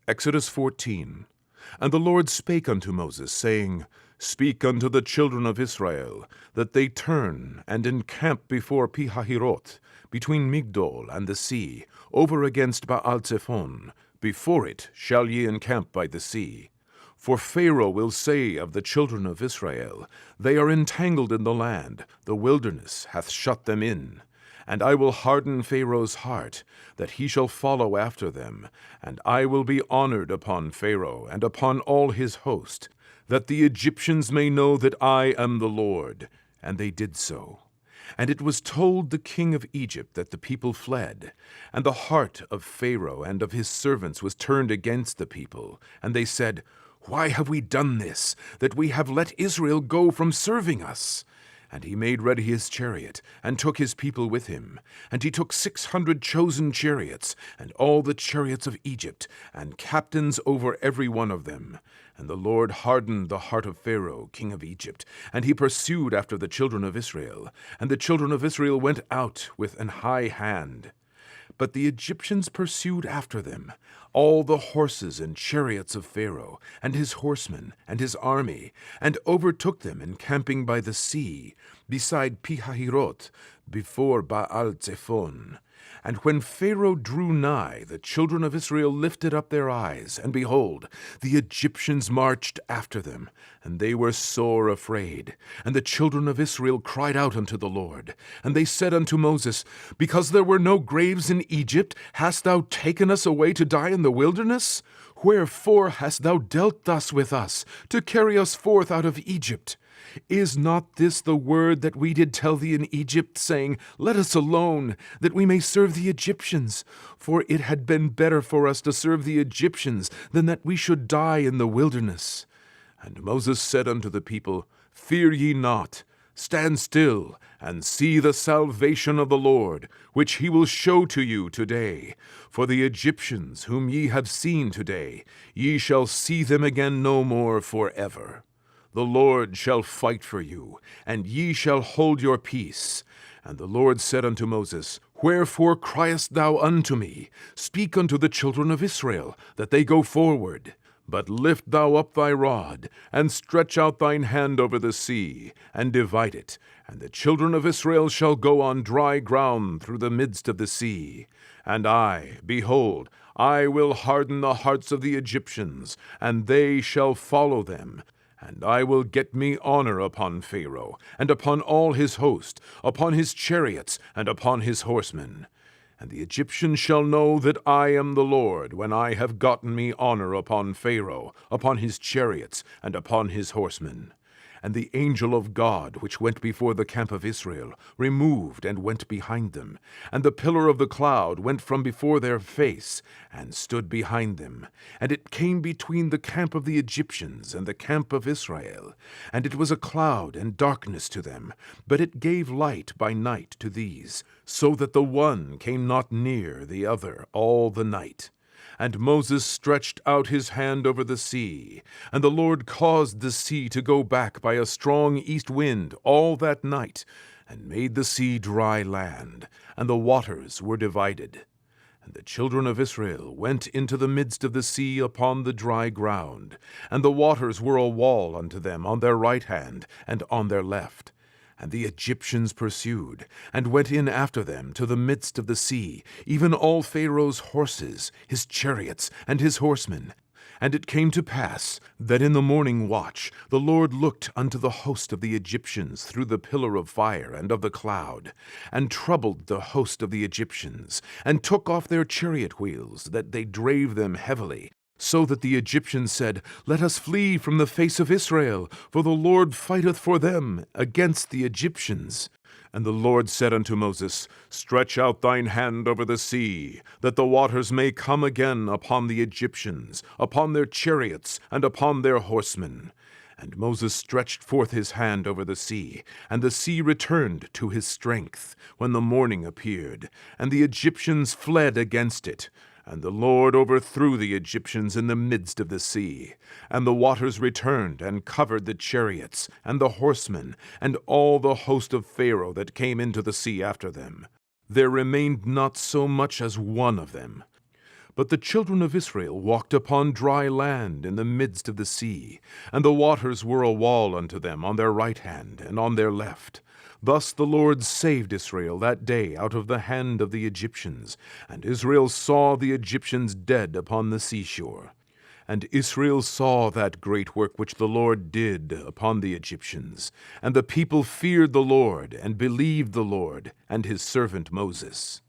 Exodus 14. And the Lord spake unto Moses, saying, Speak unto the children of Israel, that they turn and encamp before Pihahiroth, between Migdol and the sea, over against Baal-zephon. Before it shall ye encamp by the sea. For Pharaoh will say of the children of Israel, They are entangled in the land, the wilderness hath shut them in. And I will harden Pharaoh's heart, that he shall follow after them, and I will be honored upon Pharaoh and upon all his host, that the Egyptians may know that I am the Lord. And they did so. And it was told the king of Egypt that the people fled, and the heart of Pharaoh and of his servants was turned against the people. And they said, Why have we done this, that we have let Israel go from serving us? And he made ready his chariot, and took his people with him. And he took 600 chosen chariots, and all the chariots of Egypt, and captains over every one of them. And the Lord hardened the heart of Pharaoh, king of Egypt, and he pursued after the children of Israel. And the children of Israel went out with an high hand. But the Egyptians pursued after them, all the horses and chariots of Pharaoh, and his horsemen, and his army, and overtook them encamping by the sea, beside Pihahiroth, before Baal-zephon. And when Pharaoh drew nigh, the children of Israel lifted up their eyes, and behold, the Egyptians marched after them, and they were sore afraid. And the children of Israel cried out unto the Lord. And they said unto Moses, Because there were no graves in Egypt, hast thou taken us away to die in the wilderness? Wherefore hast thou dealt thus with us, to carry us forth out of Egypt? Is not this the word that we did tell thee in Egypt, saying, Let us alone, that we may serve the Egyptians? For it had been better for us to serve the Egyptians than that we should die in the wilderness. And Moses said unto the people, Fear ye not, stand still, and see the salvation of the Lord, which he will show to you today. For the Egyptians whom ye have seen today, ye shall see them again no more forever. The Lord shall fight for you, and ye shall hold your peace. And the Lord said unto Moses, Wherefore criest thou unto me? Speak unto the children of Israel, that they go forward. But lift thou up thy rod, and stretch out thine hand over the sea, and divide it, and the children of Israel shall go on dry ground through the midst of the sea. And I, behold, I will harden the hearts of the Egyptians, and they shall follow them. And I will get me honor upon Pharaoh, and upon all his host, upon his chariots, and upon his horsemen. And the Egyptians shall know that I am the Lord, when I have gotten me honor upon Pharaoh, upon his chariots, and upon his horsemen. And the angel of God, which went before the camp of Israel, removed and went behind them. And the pillar of the cloud went from before their face, and stood behind them. And it came between the camp of the Egyptians and the camp of Israel. And it was a cloud and darkness to them, but it gave light by night to these, so that the one came not near the other all the night. And Moses stretched out his hand over the sea, and the Lord caused the sea to go back by a strong east wind all that night, and made the sea dry land, and the waters were divided. And the children of Israel went into the midst of the sea upon the dry ground, and the waters were a wall unto them on their right hand and on their left. And the Egyptians pursued, and went in after them to the midst of the sea, even all Pharaoh's horses, his chariots, and his horsemen. And it came to pass that in the morning watch the Lord looked unto the host of the Egyptians through the pillar of fire and of the cloud, and troubled the host of the Egyptians, and took off their chariot wheels, that they drave them heavily. So that the Egyptians said, Let us flee from the face of Israel, for the Lord fighteth for them against the Egyptians. And the Lord said unto Moses, Stretch out thine hand over the sea, that the waters may come again upon the Egyptians, upon their chariots, and upon their horsemen. And Moses stretched forth his hand over the sea, and the sea returned to his strength, when the morning appeared, and the Egyptians fled against it. And the Lord overthrew the Egyptians in the midst of the sea. And the waters returned and covered the chariots, and the horsemen, and all the host of Pharaoh that came into the sea after them. There remained not so much as one of them. But the children of Israel walked upon dry land in the midst of the sea, and the waters were a wall unto them on their right hand and on their left. Thus the Lord saved Israel that day out of the hand of the Egyptians, and Israel saw the Egyptians dead upon the seashore. And Israel saw that great work which the Lord did upon the Egyptians. And the people feared the Lord, and believed the Lord and his servant Moses.